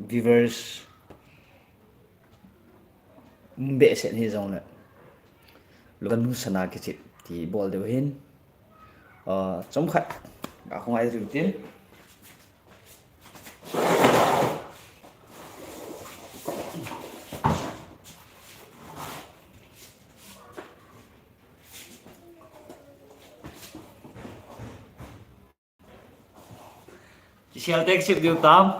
viewers bệ sẽ như dòng này lúc gần sana cái chị thì ball đều hin chống khát đã không ai dừng tiến chị sẽ take ship điều 8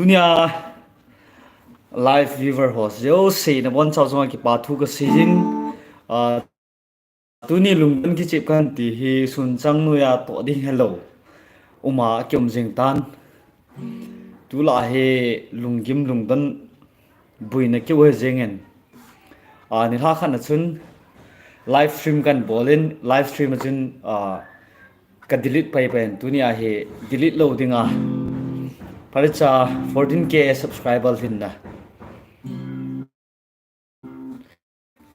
Tunia live viewer host yo say na bon chao zong ki pa thu ka season tuni lungdan ki chip kan ti hi sun chang nu ya to ding hello uma kyom jing tan tu la he lungkim lungdan buina ki we jengen ni ha khan chun live stream kan bolin live stream chun ka delete pai pen tunia he delete lo dinga Paricha 14k subscriber hinda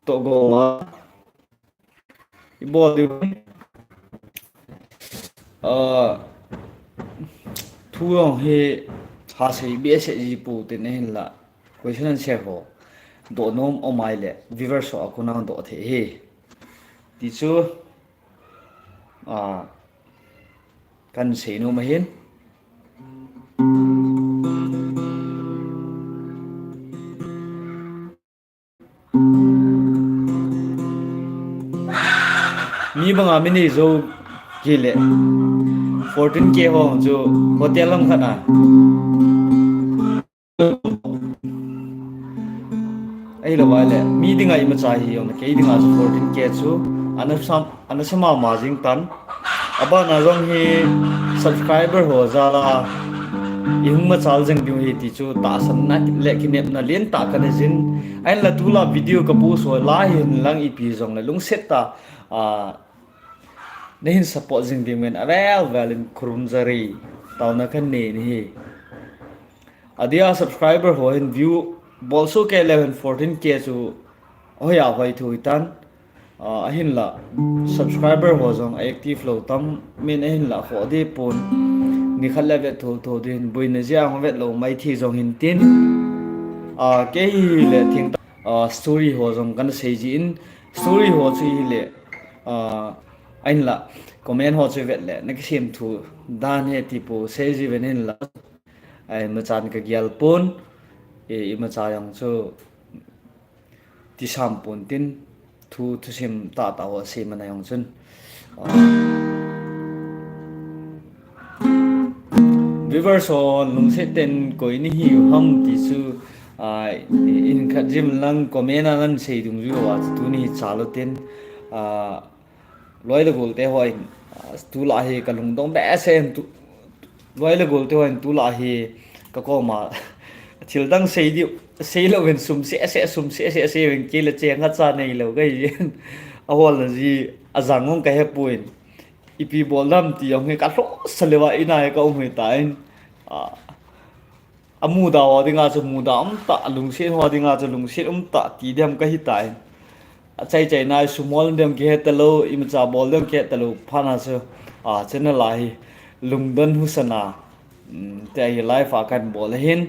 to go ibodi thuong he ha sei be se ji pu te ne la question share ho do nom o mai le viewers so akuna do the he ti chu kan sei no ma hin mi banga mini zo gile 14k ho jo hotel lam khana ai lo wale mi dinga ima chahi yom ke dinga 14k chu anasama margin tan aba na rong hi subscriber ho zala ihung ma chal jeng biu hi ti chu ta san na le ki nep na len ta kan jin ai la tu la video ka pu so la hin lang ip jong la lung set ta nên support jing di men avel valin kurumzari tauna kan ne ni adia subscriber ho in view bolso ke 11 14k chu oya hoi thu tan ahin la subscriber ho jong active lo tam min ahin la ho de pon ni khalla ve tho din buina ja ho ve lo mai thi jong hin tin ke hi le thing story ho jong kan sei ji in story ho chi le anh là comment họ chơi vẹt lẹ nó cái xem thu đan hệ tipo sẽ gì vậy nên là ai mà chán cái gyal pon mà chả yang cho ti sam pon tin thu xem ta họ xem mà này yang chân viewers on lung sẽ tên coi ni hiểu hâm ti su in khát gym lang comment anh xây đúng rồi à tu ni trả lo tên lối là gol te hoài tu la hi ka lungdong be sen tu lối là gol te hoài tu la hi ka ko ma thil dang sei lo ven sum se ven ke le cheng ha cha nei lo gai yen a hol la ji a zangong ka he puin ipi bolam ti yong he ka ro salewa ina ka um he tain amu da wa dinga chu mu da ta lung se ho dinga chu lung se ta ti dem ka hi tain chạy này sumol dem ke talo imcha bol dem ke talo phana so channel lai lungdon husana te live akan bol hin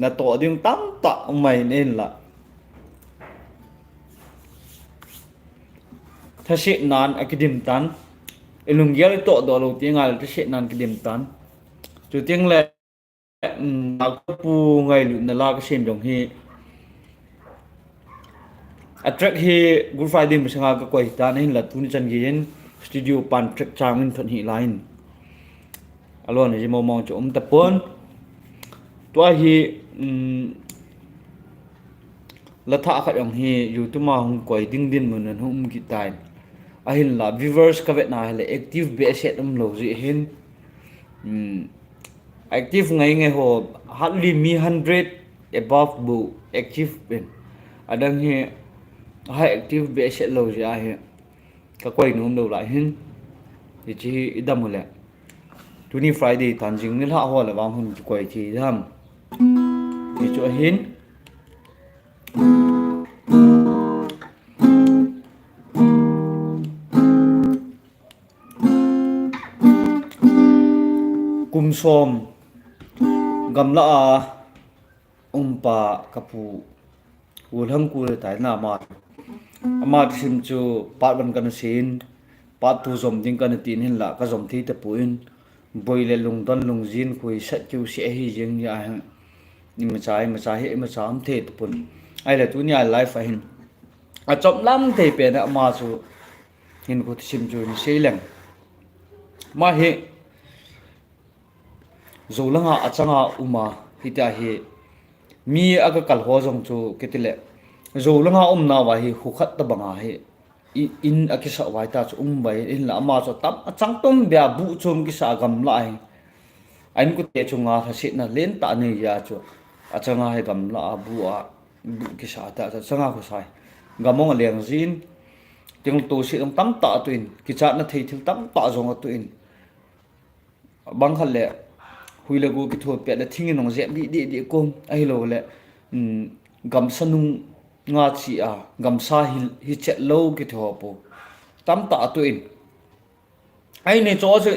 na to ding tam ta mai nên là thase nan akidim tan ilungyal to do lo tingal thase nan kidim tan chu ting le pu ngai lu na la ka sem jong hi attract he good friday misanga ka koi ta nei la tuni chan gen studio pan track changin thon hi line alon ji mo mong chom ta pon to hi la tha kha yong hi youtube ma hung koi ding din mun hum ki tai ahin la viewers ka vet na le active be set lo ji hin active ngai ngai ho hardly mi 100 above bu active ben adang he hai active be set lo ja he ka koi num do lại hin thì chỉ idam hole tuni friday tanjing ni la ho la wang hun koi thi dham thì cho hin kum som gamla umpa kapu ulham kul tai na ma sim chu pat ban kan sin pat tu zom ding kan tin hin la ka zom thi te puin boile lungdon lungjin khui sat chu se hi jing ya ni ma chai he ma cham the te pun ai la tu nya life a hin a chom lam te pe na ma chu hin ko sim chu ni sei lang ma he zolanga achanga uma hita he mi aga kal ho jong chu ketile zolanga umna wa hi khukhat ta banga he in akisa wai ta chu bai in la ma chu tam achang tum bia bu chum ki sa gam lai ain ku te chunga tha sit na len ta ne ya chu achanga he gam la bu a ki sa ta changa khu sai gamong leng zin ting tu si tam ta tuin ki cha na thei thil tam ta jong tuin bang khal le hui le gu ki tho pe da thing nong zem di kom ai lo le gam sanung nga chi a gam sa hi chet lo ki tho po tam ta tuin ai ne cho se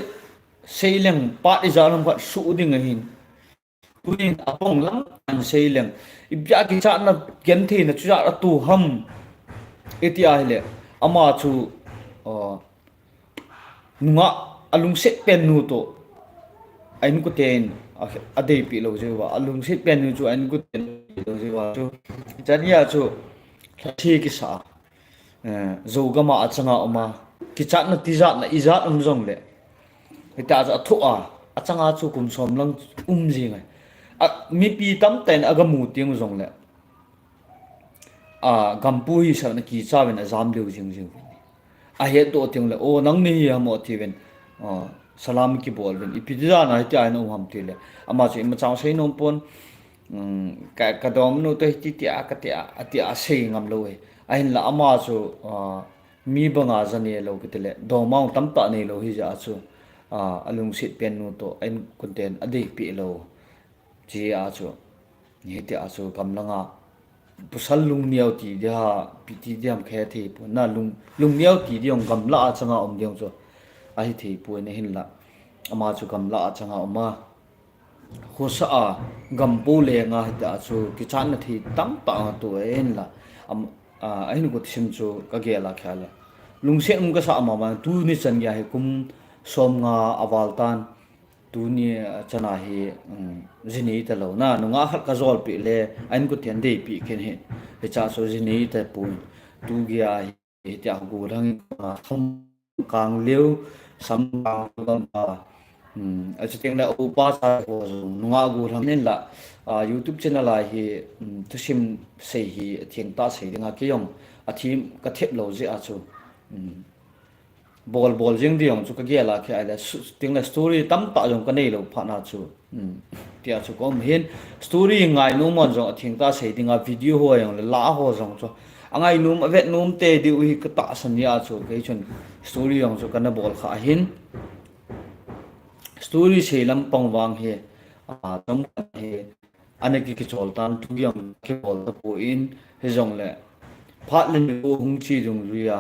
sei leng pa i za lam kha su ding a hin tuin apong lam an sei leng ibya ki cha na gen thi na chu ja tu ham eti a le ama chu nunga alung set pen nu to ain ku ten adei pi lo je wa alung set pen nu chu ain ku ten lo je wa chu chania chu thi ki sa zo ga ma achanga oma ki chat na ti za na i za jong le ta za thu a achanga chu kum som lang ji ngai mi pi tam ten aga mu ting jong le gampu hi sa na ki cha ben azam leu jing a he to ting le o nang ni hi mo ti ben salam ki bol ben ipidza na ti ai no ham ti le ama chu ma chang sei nom pon ka dom no to ti ti a ka ti a sei ngam lo e ain la ama chu mi banga zane lo ki le do mau tam ta nei lo hi ja chu alung sit pen nu to ain content adei pi lo ji a chu ni ti a chu kam langa pusal lung niau ti dia piti diam khe thi pu na lung niau ti diong gam la changa om diong chu ai thi pu ne hin la ama chu gam la changa oma khosa a gam pu le nga ta chu ki chan na thi tam ta tu en la ai nu ko sim chu ka ge la khala lung se ka sa ma tu ni chan ya he kum som nga awal tan tu ni chana hi jini ta lo na nu nga khat ka zol pi le ain ko tian dei pi ken he he cha so jini ta pu tu gya hi ta gu rang thong kang liu sam kang a chiting la upa sa ko nu nga gu ram nen la youtube channel la hi tu sim sei hi thieng ta sei dinga ki yong a thim ka thep lo je a chu bol jing diong chu ka ge la kha la ting la story tam ta jong ka nei lo pha na chu tia chu kom hin story ngai nu mon jong thing ta sei dinga video ho yong la ho jong chu angai num avet num te di ui ka ta san ya chu ke chun story yong chu kana bol kha hin story sei lam pang wang he tam he aneki ki chol tan tu yong ke bol ta po in he jong le phat len ko hung chi jong ruya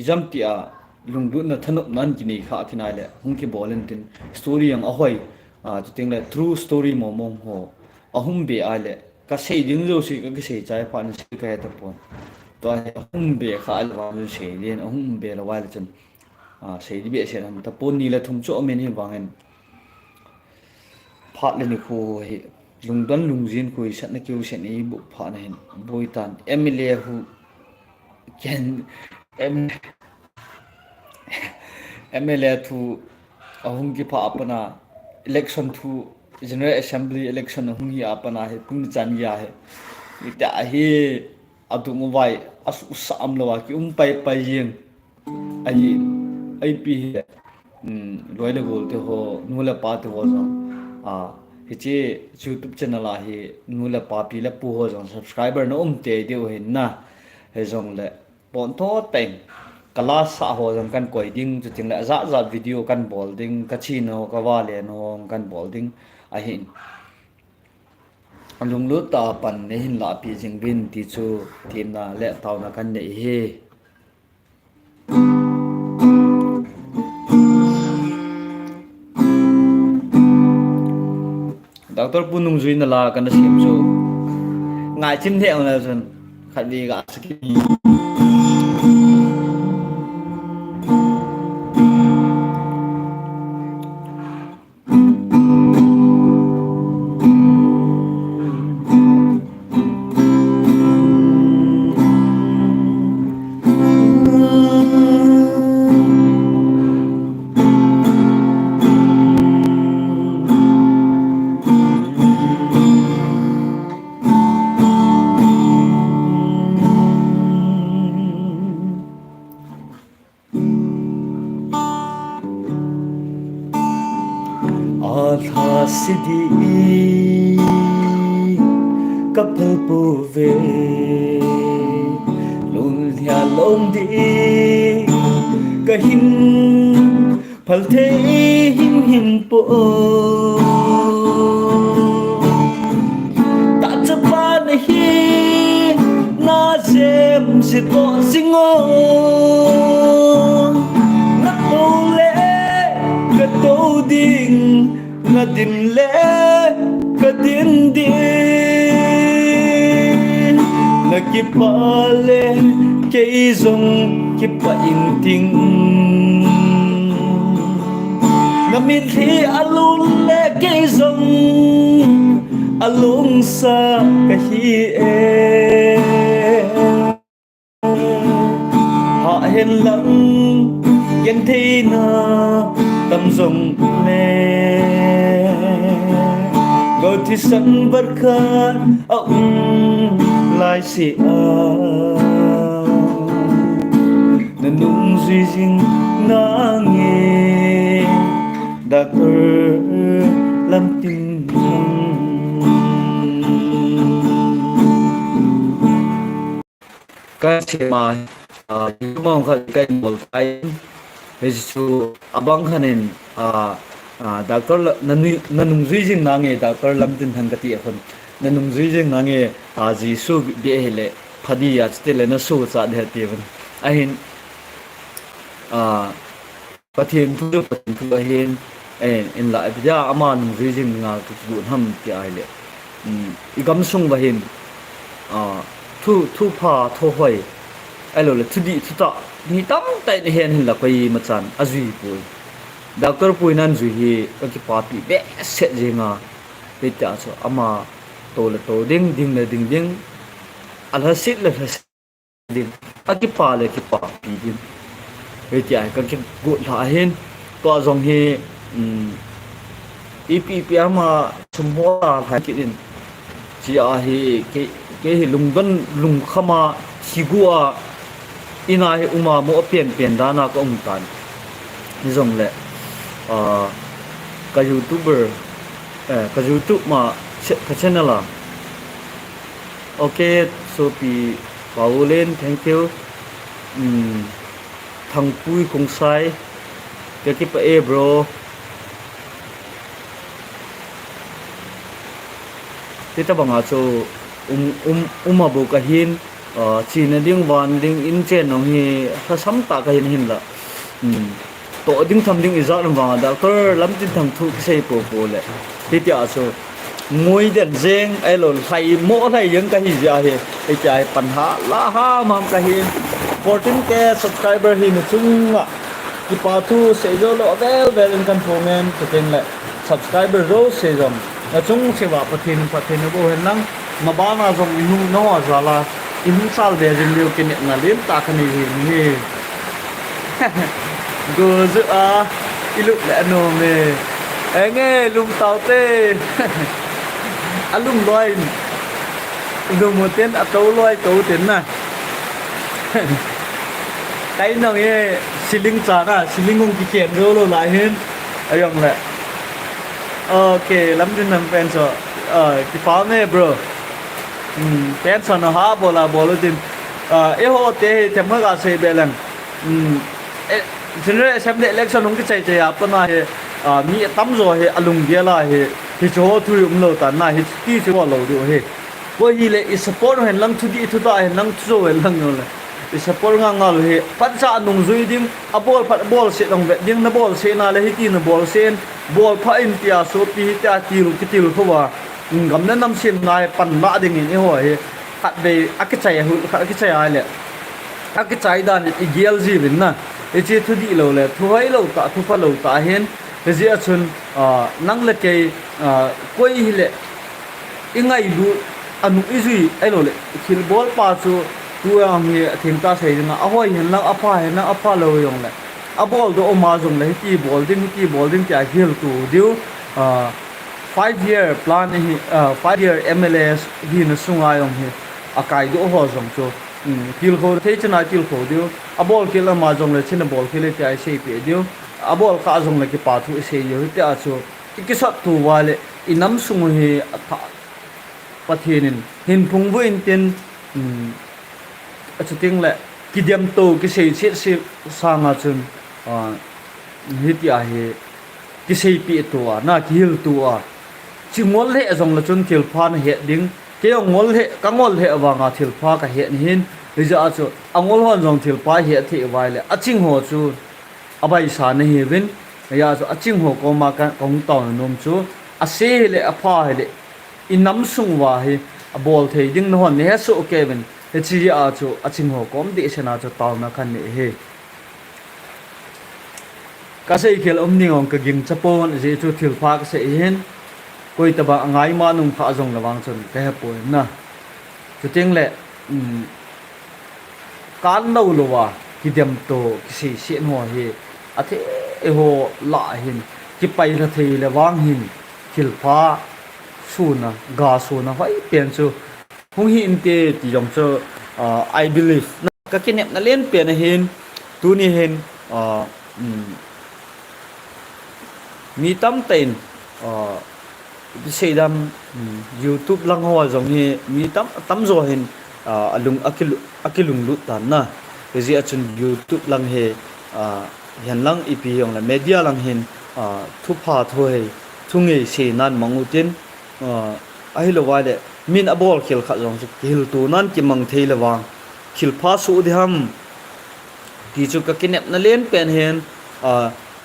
izam tia lungdu na thanop nan ki nei kha thinai le hung ki bolen tin story yang ahoi ting le true story mo mong ho ahum be ale ka sei ding zo si ka sei chai pan si ka ta pon to ahum be kha al wa lu sei len ahum be la wa le chen sei di be se nam ta pon ni la thum cho men hi wangen phat le ni khu hi lungdon lungjin khu sat na kyu se ni bu pha na hin boitan mla hu ken MLA thu ahung ki pha apana election thu general assembly election ahung hi apana he pung chan ya he ita hi adung wai asu sam lo ki pai pai yeng ai pi he loi le gol te ho nu la pa te ho jong hi chi YouTube channel a hi nu la pa pi la pu ho jong subscriber no te de hin na he jong le pon tho teng kala sa ho jong kan koi ding chu ting la za video kan bol ding ka chi no ka wa le no kan bol ding a hin lung lu ta pan ne hin la pi jing bin ti chu tim na le taw na kan nei he doctor punung zui na la kan sim chu ngai chim theng la chen khat đi ga ski Atha sidi kapal pu ve lul thia lom di ka hin phal the him him po ta chapa nahi na jem si to singo na to le ka to ding na din le ka din din na ki pale ke izong ki pa inting na min thi alun le ke izong alung sa ka hi e ha hen lang yan thi na tâm dung le go thi sân bất khát ông lại si nên nung duy dinh na nghe đã cơ làm tin thăng cái gì mà chúng mong khởi cái một cái Yesu abang hanin doctor nanung zui jing nange doctor lamtin thangati akhon nanung zui jing nange Yesu de hele phadi ya stele na so cha de teven ahin pathin thu ahin in la bia ama nung zui jing nga ku ham ti aile igam sung bahin thu pha tho hoi alo le thudi thuta ni tam tai ne hen la koi machan azui pui doctor pui nan zui hi ki pa pi be set jinga pe ta so ama to le to ding ding le ding ding al hasit le hasit ding aki pa le ki pa pi ding pe ta ka ki gu la hen to zong hi ipi ama chumho la pha ki din chi a hi ke hi lung khama higua ina hi uma mo pian dana ko ong tan ni zong le ka youtuber ka youtube ma ka channel la okay so pi paulen thank you thang pui kong sai ke ki pa bro tita banga cho bo ka hin China ding van ding in chen nong hi sa sam ta ka hin la to ding tham ding izar wa doctor lam tin thang thu sei po le ti tia so ngoi den zeng ai lon thai mo thai yang ka hi ja he ai chai pan ha la ha mam ka hin 14k subscriber hi nu chung ki pa thu sei jo lo vel kan phomen to ten le subscriber ro sei jom na chung sewa pathin bo hen lang ma ba na jom nu no azala in sal de jin liu kin na lim ta kan ni go zu a ilu le no me nghe lum tao te alum loi lum một tiếng a tàu loi tàu tiền na cái nào nghe ceiling chana ceiling ong kiken lo lai hen ayong le okay lamdin nam pen so ki pa me bro pen so no ha bola din e ho te ma ga se belang general assembly election ong ki chai chai ap na he mi tam zo he alung dia la he hi cho thu lo ta na hi ti cho lo do he bo hi le is support hen lang thu di thu ta hen lang thu zo lang no le is support nga nga lo he pat sa nung zui dim a ball pat ball se dong ve ding na ball se na le hi ti na ball sen ball pha in tia so pi ta ti lu ki ti lu khawa gam na nam sim nai pan na ding ni ho he khat be akichai hu akichai ai le akichai dan i gel ji bin na e che thu di lo le thu hai lo ta thu pha lo ta hen le ji achun nang le ke koi hi le ingai lu anu izui ai lo le khil ball pa chu tu ang hi thing ta sei na a hoi hen lang apa lo yong le a ball do ma jong le ti ball ding ta hil tu diu 5-year plan hi 5-year MLS hi na sunga yong hi akai do ho jong chu kil kho the chana kil kho diu a ball kil ma jong le chin ball kil te ai sei pe diu a ball ka jong le ki pa thu sei yo te a chu ki sat tu wale inam sung hi pathin hin phung bu in ten achuting le kidiam to ki sei se sanga chun hitia he ki sei pi to na ki hil tu chingol he jong la chun thil phan he ding ke ngol he kangol he awanga thil pha ka he hin rija chu angol hon jong thil pa he thi wai le aching ho chu abai sa na he win ya chu aching ho ko ma ka kong taw nom chu a se le a pha he le inam sung wa he a bol thei ding no ne so kevin he chi a chu aching ho kom di sena chu taw na khan ne he ka sei khel ning ong ka ging chapon je chu thil pha ka se hen koi taba angai ma nung pha jong lawang chun ka he po na chu ting le kan no lo wa ki dem to ki sei sien ho he a the e ho la hin ki pai ra thei le wang hin thil pha suna ga suna hoi pen chu hung hi inte ti jong chu I believe ka kinep na len pen hin tu ni hin mi tam ten sei dam YouTube lang ho jong hi mi tam zo hin alung akilung lut tan na ji achun YouTube lang he hian lang ipi yong la media lang hin thu pha thoi thunge se nan mangutin ai lo wa de min abol khil kha jong hil tu nan ki mang thei lawang khil pha su de ham ti chu ka kinep na len pen hen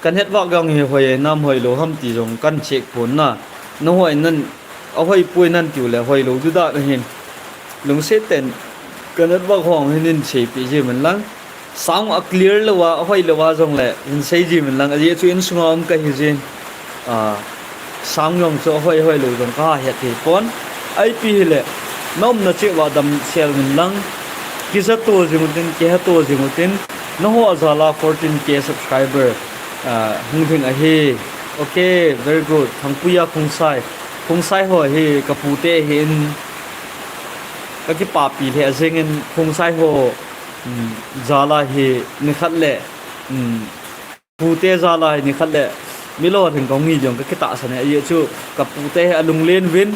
kan het wa gang he hoi nam hoi lo ham ti jong kan chek pon na no hoi nan a hoi pui nan tiu le hoi lo du da hin lung se ten kan het wa hong hin che pi je man lang sound a clear lo wa hoi lo wa jong le in sei ji man lang a je chu in sunga am ka hi jin sound yong cho hoi lo jong ka he thi pon ai pi le nom na che wa dam sel man lang ki za to jimutin ke ha to jimutin no ho azala 14k subscriber hung thing a he okay very good thangpuya khungsai ho he kapute hin ka ki pa pi the azengin khungsai ho zala he ni khat le pute zala ni khat le milo thing kong mi jong ka ki ta sa ne ye chu kapute alung len win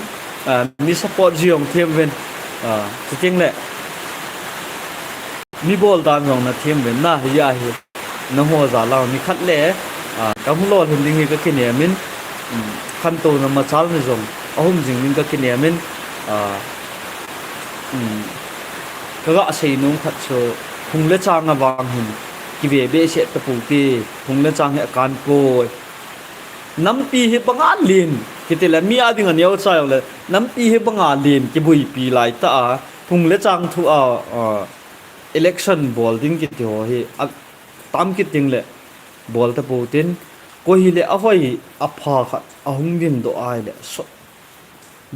mi support jiong them win chiting le mi bol dan jong na them win na ya he no ho zala ni khat le ka hulo hin ding hi ka ki ne min khan to na ma chal ni jong ahum jing min ka ki ne min ka ga sei nung khat so hung le chang awang hin ki ve be se ta pu ti hung le chang he kan ko nam pi hi banga lin ki te la mi ading an yo chai le nam pi hi banga lin ki bui pi lai ta hung le chang thu election bol ding ki to hi tam ki ting le bol ta pu tin ko hi le a hoi a pha khat a hung din do ai le so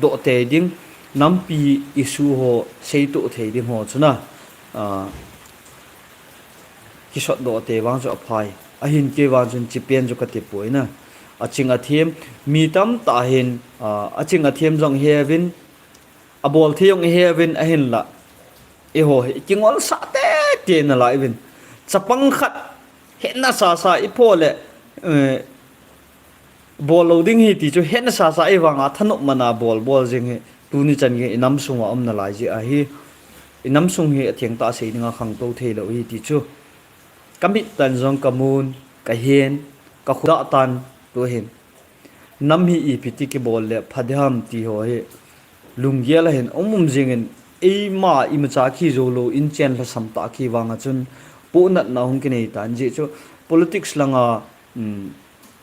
do te ding nam pi issue ho sei to thei ding ho chuna ki shot do te wang jo phai a hin ke wa jun chi pen jo ka te poina a ching a them mi tam ta hin a ching a them jong heaven a bol theyong heaven a hin la e ho kingol sa te na lai win chapang khat henna sa sa ipole ball loading hi ti chu henna sa sa iwanga thanok mana ball jing he tuni chan ge inam sunga omna lai ji a hi inam sung hi athiang ta se ninga khang to the lo hi ti chu kamit tan jong kamun ka hen ka khuda tan to hen nam hi I piti ke bol le phadham ti ho he lungia la hen omum jingen e ma I ma cha khi zo lo in chen la sam ta khi wanga chun po nat na hung ke nei tan je chu politics langa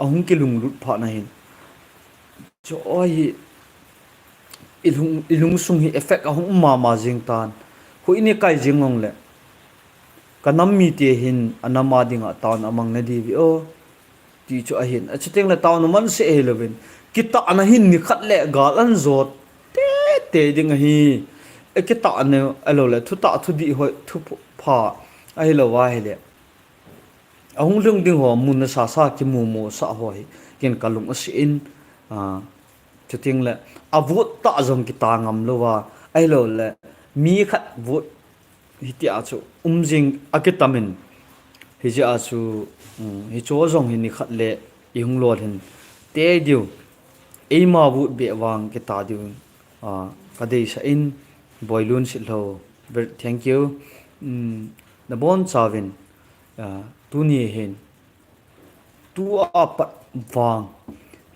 ahung ke lung lut pha na hin cho oi ilung sung hi effect ahung ma jing tan hui ni kai jing ngong le kanam mi te hin anama dinga tawn amang na di vi o ti chu a hin a chiteng la tawn man se eleven kita ana hin ni khat le gal an zot te ding hi e kita ane alo le thu ta thu di hoi thu pha ai lo wa he le ahung lung ding ho mun sa sa ki mu sa hoi ken kalung asin chiteng la avot ta jong kita ngam lo wa ai lo le mi khat vot hiti achu umjing akitamin hiji achu hi cho jong hin ni khat le ihung lo hin te diu eima bu be wang ke ta diu kadei sa in boilun sil ho thank you the bon chavin tu ni hen tu a wang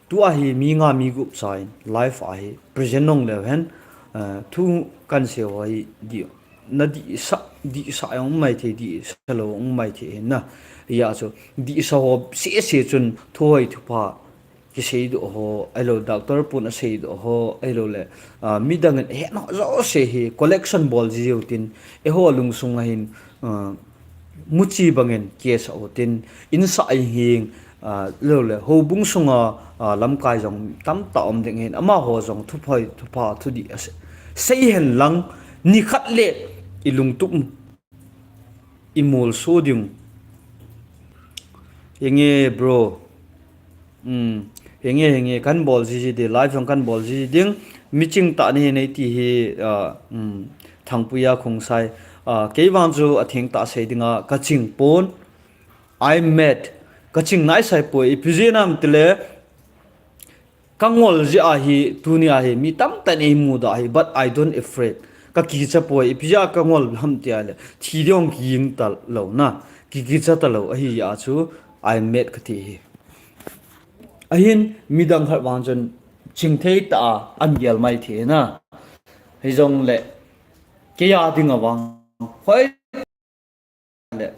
tu a hi mi nga mi gup sain life a hi present nong le hen thu kan se wai diu na di sa yang mai the di sa lo ong mai the na ya so di sa ho se chun thoi thu pa ki sei do ho alo doctor pun a sei do ho alo le midang he no zo se hi collection ball ji utin e ho lung sung hin muchi bangen case otin in sa ai hing lo le ho bung sunga lam kai jong tam ta om ding hin ama ho jong thu phoi thu pa thu di sei hen lang ni khat le ilung tum imol sodium yenge bro henge kan bol ji de live kan bol ji ding meeting ta ni nei ti hi thangpuya khungsai keiwang chu atheng ta sei dinga kaching pon I met kaching nai sai po ipijinam tile kangol ji a hi tunia hi mi tam ta nei mu da hi but I don't afraid ka ki cha po ipija kangol ham tia le thidong king ta lo na ki cha ta lo a hi ya chu I met ka ti hi ahin midang har wanjon chingthei ta angel mai the na hejong le ke ya dinga wang hoi le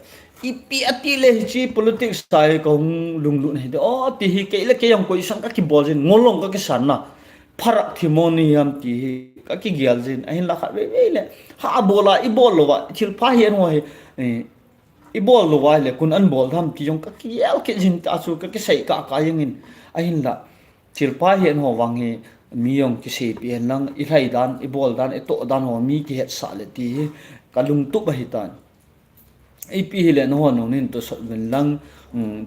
ipi ati le chi politics sai ko lunglu nei de o ti hi ke le ke yang ko isang ka ki bolin ngolong ka ki san na pharak thimoni ham ti hi ka ki gyal jin ahin la kha ve le ha bola I bol lo wa thil pha hian ho he I bol lo wa le kun an bol tham ti jong ka ki yal ke jin ta chu ka ki sei ka yengin ahin la thil pha hian ho wang he mi yong ki sei pian lang I thai dan I bol dan e to dan ho mi ki het sa le ti ka lung tu ba hi tan ipi hele no no nin to so ben lang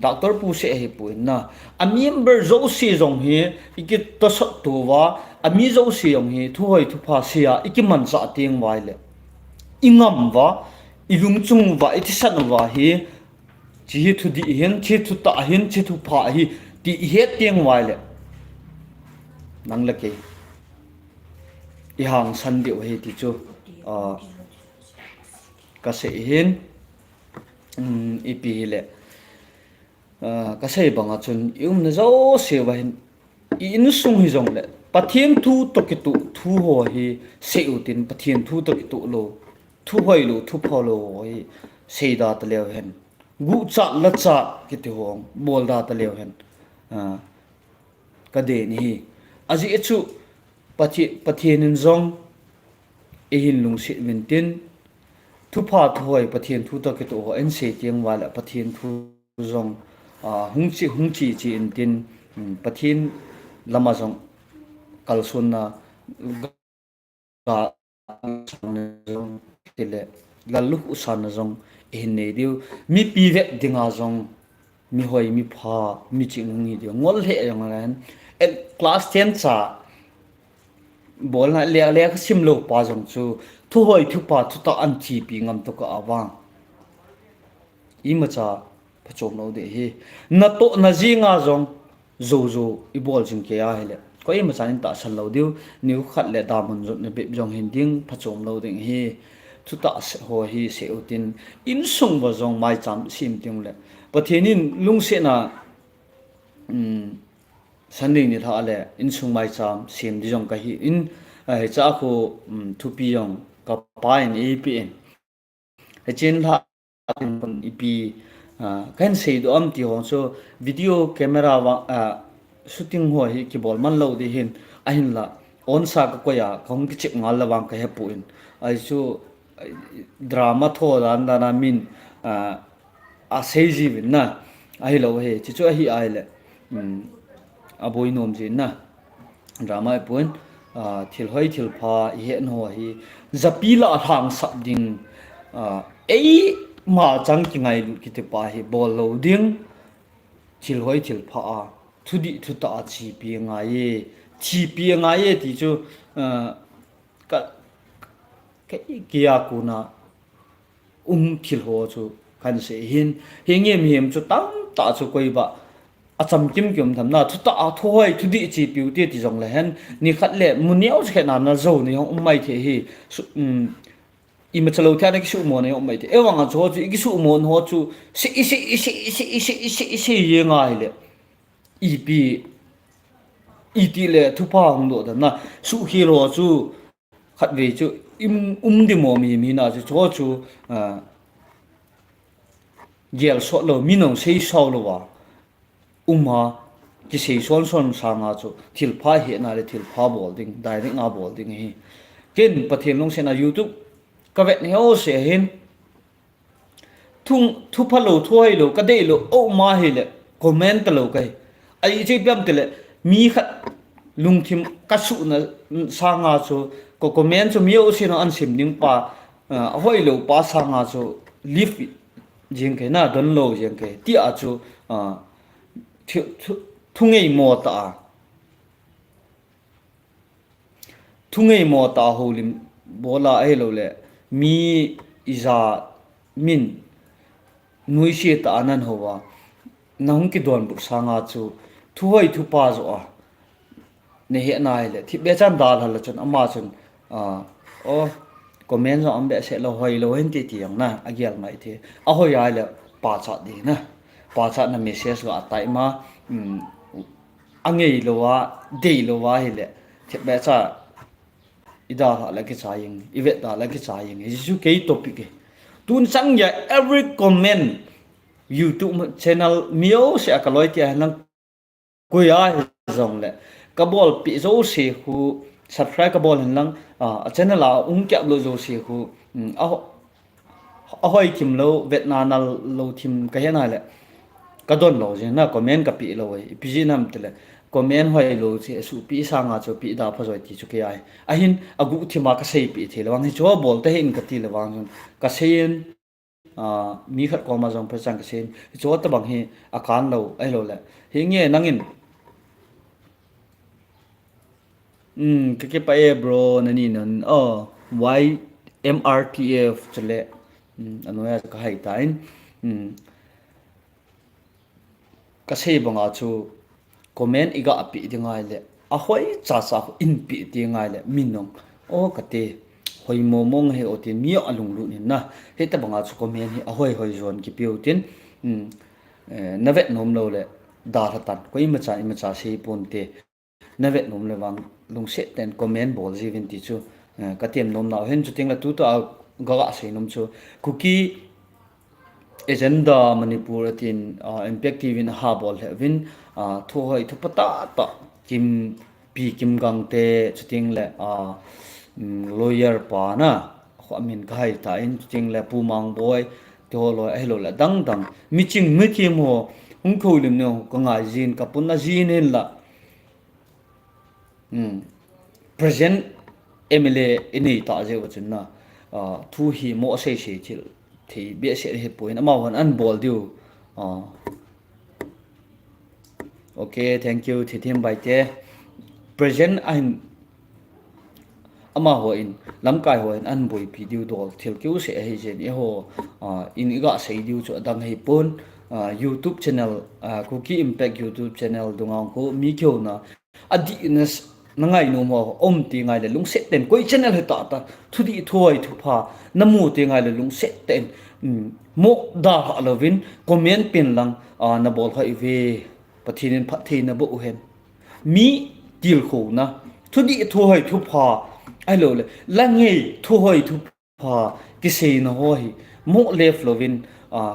doctor pu se he pu na a member zo si jong he ikit to so to wa a mi zo si yong he thu hoi thu pha sia ikiman sa tiang wai le ingam wa ilung chung wa itisan wa he chi thu di hen chi thu ta hen chi thu pha hi ti he tiang wai le nang la ke I hang san de he ti chu ka se hen ipi le ka sei banga chun yum na zo se wa in sung hi jong le pathian thu to ki tu thu ho hi se utin pathian thu to ki tu lo thu hoi lo thu pho lo hi sei da ta lew hen gu cha la cha ki ti hong bol da ta lew hen ka de ni aji echu pathian in jong e hin lung si min tin thu pha thoi pathian thu ta ke to en se tiang wala pathian thu zong hung chi in tin pathian lama jong kalsun na ga jong tile lalu usan jong in ne diu mi pi ve dinga jong mi hoi mi pha mi ching ni diu ngol he yong ran at class 10 cha bol na le sim lo pa jong chu thu hoi thu pa thu ta an chi pi ngam to ka awang I ma cha chom lo de hi na to na ji nga zong zo i bol jing ke a hele ko i ma chan ta sal lo diu niu khat le da mun zo ne be jong hin ding phachom lo ding hi chu ta ho hi se utin in sung ba zong mai cham sim ting le pathenin lung se na sanding ni tha le in sung mai cham sim di jong ka hi in cha ko thu pi jong ka pa in apn chen tha ipi kan sei do am ti hon so video camera wa shooting ho hi ki bol man lo de hin a hin la on sa ko ya khong ki chip ngal la wang ka he pu in ai chu drama tho dan da na min a sei ji win na ai lo he chi chu hi ai le a boi nom ji na drama pun thil hoi thil pha he no hi zapila thang sap ding ei ma chang ki ngai lu ki te pa hi bol lo ding thil hoi thil pha a thudi thu ta chi pi nga ye chi pi nga ye ti chu ka cái kia cô na thil ho chu kan se hin hengem hem chu tam ta chu koi ba acham kim kim tham na thu ta thoi thu di chi piu te ti jong le hen ni khat le muniao che na na zo ni hong mai the hi i ma chalo thya na ki su mo ne hong mai the e wang a cho chu i ki su mo ho chu se ye nga le i pi i ti le thu pa hong do da na su hi ro chu khat ve chu di mo mi na chu cho chu gel so lo mi nong sei so lo wa ha ki sei son sa nga chu thil pha he na le thil pha bol ding direct nga bol ding hi ken pathen long se na youtube ka vet ne ho se hin thu pha lo thoi lo ka dei lo o ma he le comment lo kai ai che pyam te le mi khat lung thim ka su na sa nga chu ko comment chu mi o se no an sim ding pa hoi lo pa sa nga chu live jing ke na don lo jing ke ti a chu thungei mo ta holim bola ai lo le mi iza min nui she ta anan howa nang ki don bu sanga chu thu hoi thu pa zo a ne he nai le thi be chan dal hal chon ama chon o comment zo ambe se lo hoi lo hen ti tiang na agial mai the a hoi ai le pa cha di na pa cha na message ga tai ma angei lo wa dei lo wa hi le the be cha ida ha la ki cha yin ivet da la ki cha yin ju ke topic tun sang ya every comment youtube channel mio se ka loi ti han ko ya zong le ka bol pi zo se hu subscribe ka bol han channel la kya lo zo se hu a hoi kim lo vietnam lo thim ka hena le ka don lo je na comment ka pi lo pi ji nam te le comment hoi lo che su pi sa nga cho pi da pha zoi ti chu ke ai a hin agu thima ka sei pi the lawang hi cho bol te hin ka ti lawang ka sein mi khat ko ma jong pha chang ka sein cho ta bang hi akan lo ai lo le hi nge nangin ke pa e bro nani nan y mrtf chale anoya ka hai tain ka sei banga chu comment iga api dingai le a hoi cha in pi ti ngai le minong o kate hoi mong he otin mi alung lu ni na he ta banga chu comment hi a hoi zon ki piu tin navet nom lo le da hatan ko ima cha sei pon te navet nom le wang lung set ten comment bol ji vin ti chu ka tem nom na hen chu ting la tu ta ga sei nom chu cookie agenda manipur atin impact tv in ha bol hevin thu hoi thu pata ta kim pi kim gang te chuting le lawyer pa na khamin khai ta in chuting le pumang boy to lo ai lo la dang miching mi mo hung kho lim no ka nga jin ka pun na jin hin la present mla ini ta je wachin na thu hi mo sei thil thì biết sẽ hết point mà vẫn ăn bol điều ok thank you thì thêm bài chế present anh ama hoin lam kai hoin an boi video dol thil kyu se he jen e ho in iga sei diu chu dang hei pon YouTube channel cookie impact YouTube channel dungang ko mi kyo na adi nas nangai no mo ti ngai le lung set ten koi channel he ta thudi thoi thu pha namu te ngai le lung set ten mo da lovin comment pin lang na bol hai ve pathinin phathi na bo hen mi til kho na thudi thoi thu pha ai lo le langai thoi thu pha kisei na hoi mo left lovin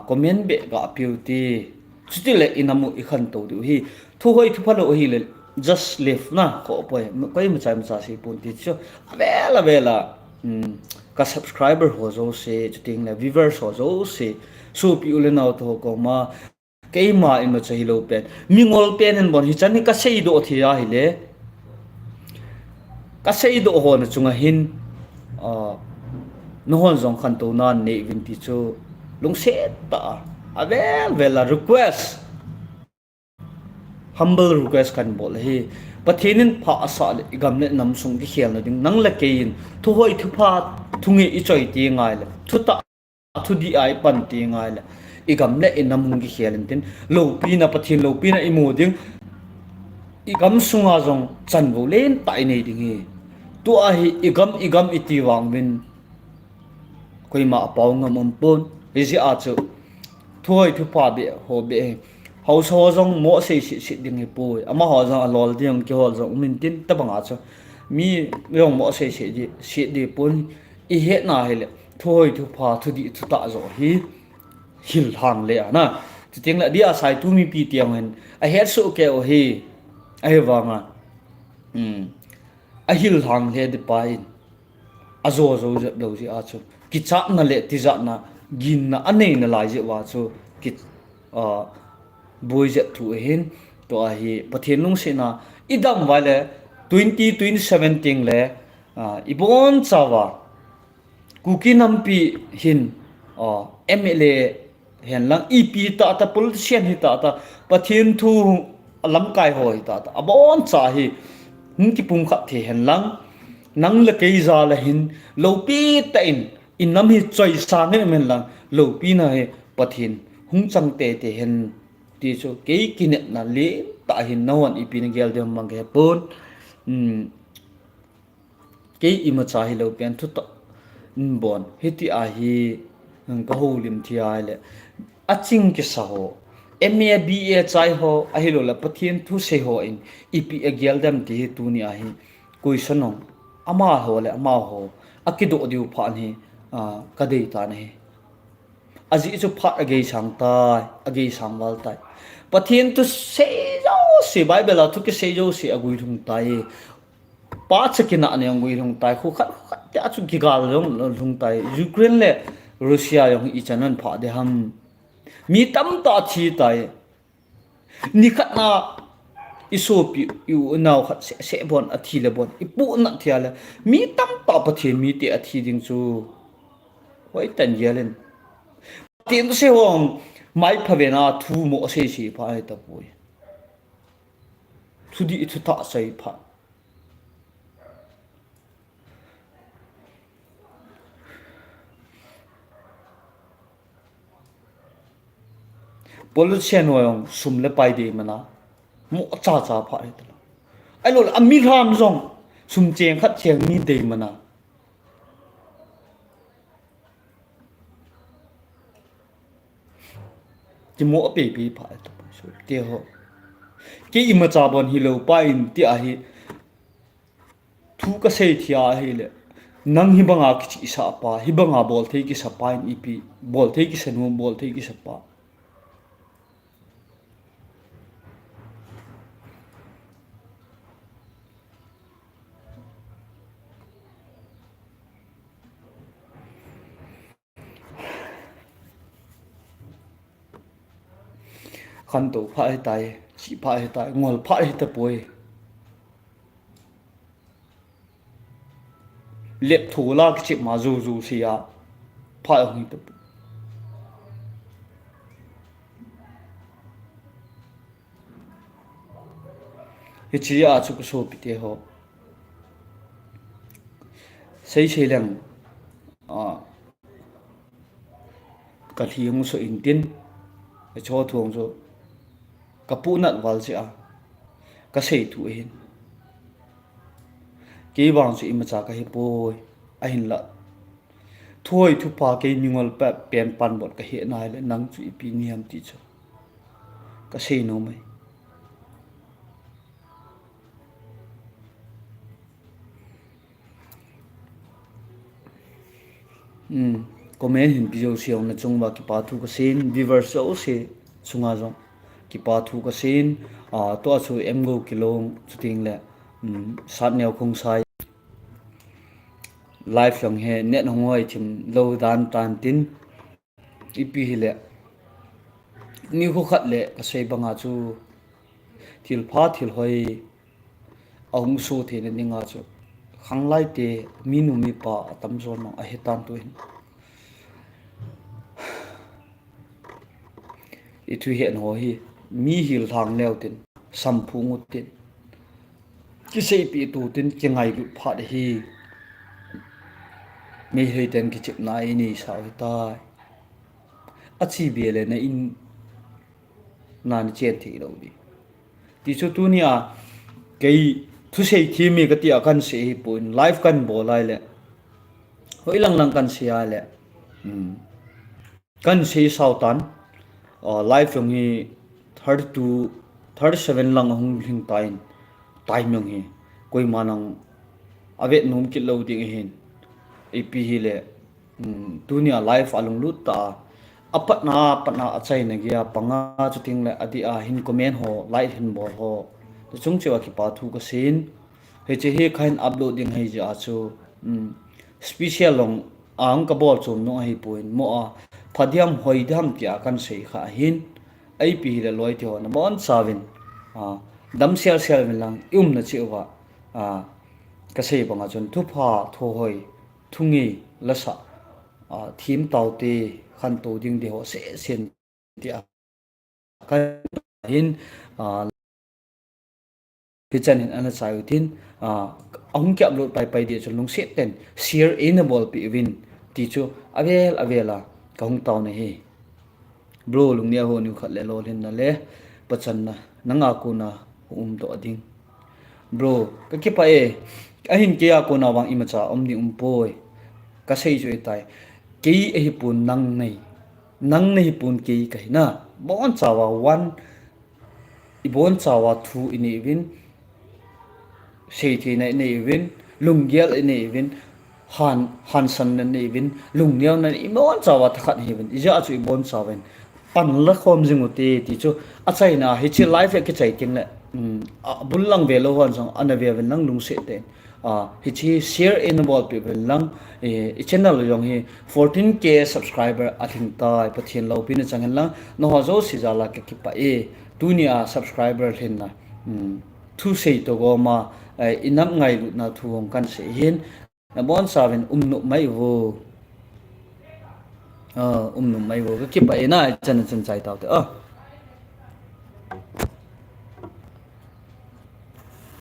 comment be ga beauty still inamu ikhan to du hi thu hoi thu phalo hi le just left na ko poi koi ma cha si pun ti cho avela ka subscriber ho zo se chuting la viewers ho zo se so pi ule na to ko ma ke ma in ma chahi lo pen mingol pen en bon hi chan ka sei do thi ya hi le ka sei do ho na chunga hin no hon zong khan to na ne vin ti chu lung set ta vela request humble request kan bol hi pathinin pha asa gam le nam sung ki khel na ding nang la kein thu hoi thu pha thungi I choi ti ngai le thu ta thu di ai pan ti ngai le I gam le inam hung ki khel tin lo pi na pathin lo pi na I mo ding I gam sunga jong chan bo len tai nei ding hi tu a hi I gam iti wang win koi ma paw ngam pon ezi a chu thoi thu pa be ho be hau so jong mo se si ding hi pu ama ho jong alol ding ki hol jong min tin ta banga chu mi yong mo se di si di pun I he na hele thoi thu pa thu di thu ta zo hi hil hang le na ti ting la dia sai tu mi pi tiang hen a he su ke o hi a he wanga a hil hang le de pai a zo zo do ji a chu ki cha na le ti za na gin na ane na lai je wa chu ki boy je thu hin to a hi pathin lung se na idam wale 2017 le ibon chawa cookie nampi hin MLA hen lang EP ta politician hi ta pathin thu lam kai hoi ta abon cha hi ki pum khat the hen lang nang la kei za la hin lo pi ta in nam hi choi sa ne men lang lo pi na he pathin hung chang te hen ti so ke kinet na le ta hin no an EP ne gel dem mang ge pon ke ima cha hi lo pen thu ta bon hiti a hi ka ho lim thi ai le aching ki sa ho MABA chai ho a hi lo la pathin thu se ho in EP a gel dem ti tu ni a hi question ama ho le ama ho akido diu pha ni ka dei ta ne aji chu pha age sang tai age sang wal tai pathin tu se jo se bible la thu ki se jo se agui thung tai pa chakina ne angui thung tai khu khat ta chu gigal jong thung tai Ukraine le Russia yong I chanan pha de ham mi tam ta thi tai ni khat na isopi yu naw khat se bon athi le bon ipu na thiala mi tam ta pathin mi te athi ding chu hoi tan yelen tin se hong mai phavena thu mo se si pha ta pui thu di thu ta sai pha politician hoyong sumle pai de mana mo cha pha ai ta ai lo ami ram jong sum cheng khat cheng mi de mana ti mo pe pi pha ta so te ho ke ima cha bon hi lo pa in ti a hi thu ka sei thia hi le nang hi banga ki sa pa hi banga bol thei ki sa pa in EP bol thei ki sanu bol thei ki sa pa khan to pha ai tai si pha ai tai ngol pha ai ta poi lep thu la ki chi ma zu si ya pha hi ta hi chi ya chu ko so pi te ho sei lang ka thiang so in tin cho thuồng cho kapu nat wal chi a ka sei thu hin ki wang chu ima cha ka hi poi a hin la thôi thu pa ke ningol pa pen pan bot ka he nai le nang chu pi niam ti chu ka sei no mai comment hin video siang na chungwa ki pa thu ka sin viewers so se chunga jong ki pa thu ka sin to chu em go kilong chuting le sat neo khong sai live long he net hongoi chim lo dan tan tin ipi hi le ni khu khat le ka sei banga chu thil pha thil hoi ong su the ne ninga chu khang lai te minu mi pa tam zon no a hetan tu hin i thu hiện ho hi mi hil thang leo tin sam phu ngut tin ki sei pi tu tin ki ngai gu pha de hi mi hei ten ki chip nai ni sa hi ta a chi bi le na in nan chen thi lo di ti chu tu nia kei thu sei thi mi ka ti a kan se hi point life kan bo lai le hoi lang lang kan sia le kan se sau tan life yung hi 32 37 lang hong hing tain time yung hi koi manang avet num kit lo ding hin ap hi le dunia life alung lut ta apatna achai na gya panga chuting le adi a hin comment ho light hin bor ho to chung chewa ki pa thu ka sin he che he khain uploading hei ja chu special long ang ka bol chum no hi point mo a phadiam hoidam kya kan sei kha hin ai pi le loi thio na bon savin dam sel lang na chewa ka sei banga chon thu pha tho hoi thungi lasa thim tauti khan to ding de ho se sen dia ka hin kitchen in ana chai utin ahung kya upload pai de chon lung set ten share enable pi win ti chu avela ka hung taw ne hi bro lung nia ho nu khat le lo hin na le pachan na nanga ku na to ading bro ka ki pa e ahin ke ya ko na wang ima cha omni poi ka sei ju tai ke e hi pun nang nei pun ke ka na bon chawa 1 ibon chawa 2 ini win sei thi nei win lungyal nei win han san nei win lungyal na imon chawa thakhat hi win ija chu ibon chawen pan la khom jingote ti chu achai na hi chi life ke chai ting le bullang velo hon song ana ve ven lang lung se te hi chi share in the ball people lang channel yong hi 14k subscriber athing tai pathian lo pin changan lang no ho zo si jala ke ki pa e dunia subscriber hin na thu sei to go ma inam ngai lu na thuong kan se hin na bon saven nu mai wo nu mai wo ke ki pa e na chan chai taw te